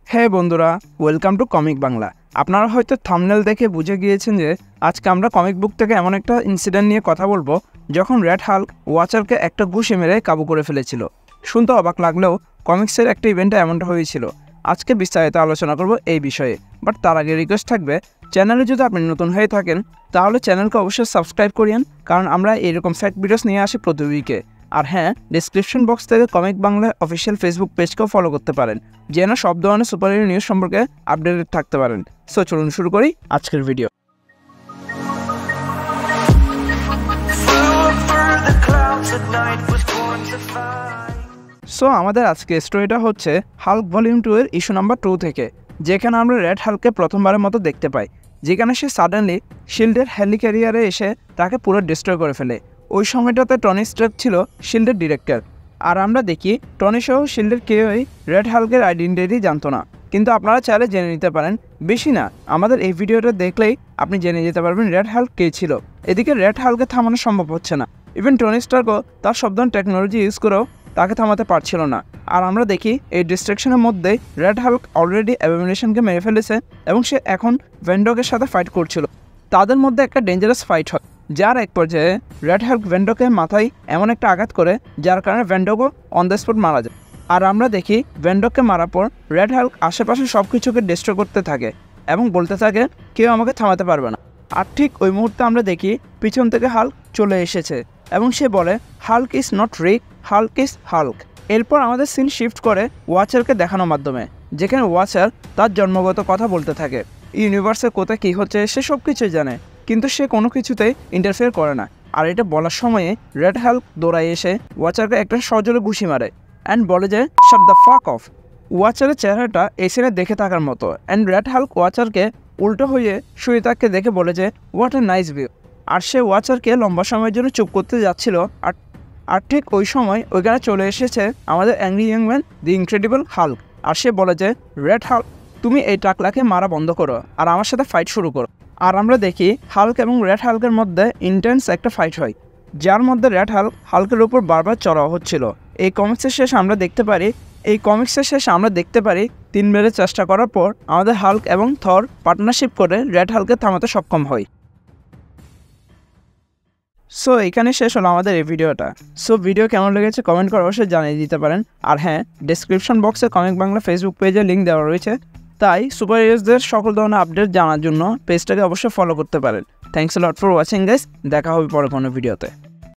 হ্যাঁ বন্ধুরা, welcome to comic Bangla. আপনারা হয়তো থাম্বনেল দেখে বুঝে গিয়েছেন যে আজকে আমরা কমিক বুক থেকে এমন একটা ইনসিডেন্ট নিয়ে কথা বলবো যখন রেড হাল্ক ওয়াচারকে একটা ঘুষি মেরে কাবু করে ফেলেছিল। শুনতে অবাক লাগলেও কমিক্সের একটা ইভেন্টে এমনটা হয়েছিল। আজকে বিস্তারিত আলোচনা করব এই বিষয়ে, বাট তার আগে রিকোয়েস্ট থাকবে, চ্যানেলে যদি আপনি নতুন হয়ে থাকেন তাহলে চ্যানেলকে অবশ্যই সাবস্ক্রাইব করিয়েন, কারণ আমরা এরকম ফ্যাক্ট ভিডিওস নিয়ে আসি প্রতি উইকে। আর হ্যাঁ, ডিসক্রিপশন বক্স থেকে কমিক বাংলা অফিসিয়াল ফেসবুক পেজকেও ফলো করতে পারেন, যেন সব ধরনের সুপারহিরো নিউজ সম্পর্কে আপডেটেড থাকতে পারেন। সো চলুন শুরু করি আজকের ভিডিও। সো আমাদের আজকে স্টোরিটা হচ্ছে হাল্ক ভলিউম 2 এর ইস্যু নাম্বার 2 থেকে, যেখানে আমরা রেড হাল্ককে প্রথমবারের মতো দেখতে পাই, যেখানে সে সাডেনলি শিল্ডের হেলিক্যারিয়ারে এসে তাকে পুরো ডিস্ট্রয় করে ফেলে। ওই সময়টাতে টনি স্টার্ক ছিল শিল্ডের ডিরেক্টর, আর আমরা দেখি টনি সহ শিল্ডের কেউই রেড হাল্কের আইডেন্টিটি জানতো না। কিন্তু আপনারা চাইলে জেনে নিতে পারেন, বেশি না, আমাদের এই ভিডিওটা দেখলেই আপনি জেনে যেতে পারবেন রেড হাল্ক কে ছিল। এদিকে রেড হাল্ককে থামানো সম্ভব হচ্ছে না, ইভেন টনি স্টার্কও তার সব ধরনের টেকনোলজি ইউজ করেও তাকে থামাতে পারছিল না। আর আমরা দেখি এই ডিস্ট্রাকশনের মধ্যেই রেড হাল্ক অলরেডি অ্যাবোমিনেশনকে মেরে ফেলেছে এবং সে এখন ভেন্ডকের সাথে ফাইট করছিল। তাদের মধ্যে একটা ডেঞ্জারাস ফাইট হয়, যার এক পর্যায়ে রেড হাল্ক ভেন্ডকের মাথায় এমন একটা আঘাত করে যার কারণে ভেন্ডকও অন দ্য স্পট মারা যায়। আর আমরা দেখি ভেন্ডককে মারার পর রেড হাল্ক আশেপাশে সব কিছুকে ডিস্ট্রয় করতে থাকে এবং বলতে থাকে কেউ আমাকে থামাতে পারবে না। আর ঠিক ওই মুহূর্তে আমরা দেখি পিছন থেকে হাল্ক চলে এসেছে এবং সে বলে Hulk is not Rick, Hulk is Hulk. এরপর আমাদের সিন শিফট করে ওয়াচারকে দেখানোর মাধ্যমে, যেখানে ওয়াচার তার জন্মগত কথা বলতে থাকে। ইউনিভার্সে কোথায় কী হচ্ছে সে সব কিছুই জানে, কিন্তু সে কোনো কিছুতেই ইন্টারফেয়ার করে না। আর এটা বলার সময়ে রেড হাল্ক দৌড়ায় এসে ওয়াচারকে একটা সজোরে ঘুষি মারে অ্যান্ড বলে যে শাট দ্য ফাক অফ। ওয়াচারের চেহারাটা এই সিনে দেখে থাকার মতো, অ্যান্ড রেড হাল্ক ওয়াচারকে উল্টো হয়ে শুয়ে তাকে দেখে বলে যে হোয়াট এ নাইস ভিউ। আর সে ওয়াচারকে লম্বা সময়ের জন্য চুপ করতে যাচ্ছিল, আর ঠিক ওই সময় ওইখানে চলে এসেছে আমাদের angry young man the incredible Hulk. আর সে বলে যে রেড হাল্ক, তুমি এই টাকলাকে মারা বন্ধ করো আর আমার সাথে ফাইট শুরু করো। আর আমরা দেখি হাল্ক এবং রেড হাল্কের মধ্যে ইন্টেন্স একটা ফাইট হয়, যার মধ্যে রেড হাল্ক হাল্কের উপর বারবার চড়াও হচ্ছিল। এই কমিক্সের শেষে আমরা দেখতে পারি 3 মেরে চেষ্টা করার পর আমাদের হাল্ক এবং থর পার্টনারশিপ করে রেড হাল্ককে থামাতে সক্ষম হয়। সো এখানে শেষ হলো আমাদের এই ভিডিওটা। সো ভিডিও কেমন লেগেছে কমেন্ট করে অবশ্যই জানিয়ে দিতে পারেন। আর হ্যাঁ, ডেসক্রিপশন বক্সে কমিক বাংলা ফেসবুক পেজে লিঙ্ক দেওয়া রয়েছে, তাই সুপার হিরোজদের সকল ধরনের আপডেট জানার জন্য পেজটাকে অবশ্যই ফলো করতে পারেন। Thanks a lot for watching guys, দেখা হবে পরে কোনো ভিডিওতে।